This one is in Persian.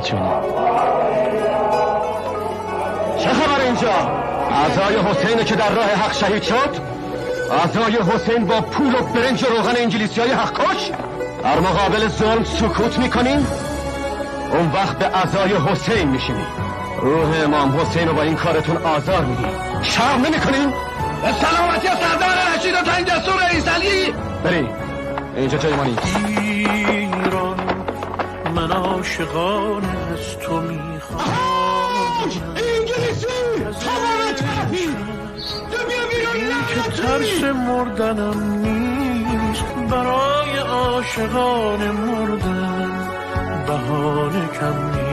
جونی. چه خبر اینجا؟ اعضای حسین که در راه حق شهید شد؟ اعضای حسین با پول و برنج و روغن انگلیسی‌های حق کش؟ در مقابل ظلم سکوت میکنین؟ اون وقت به اعضای حسین میشینی. روح امام حسین رو با این کارتون آزار میدی. شرم نمیکنین؟ به سلامتی سردار رشید و تنگ جسور رئیس علی. بری اینجا جای ما نیست. ایران من عاشقان از تو میخوام. انگلیسی تمام تحبیل بیا بیرون. که ترس مردنم نیست، برای عاشقان مردن بهانه کم نیست.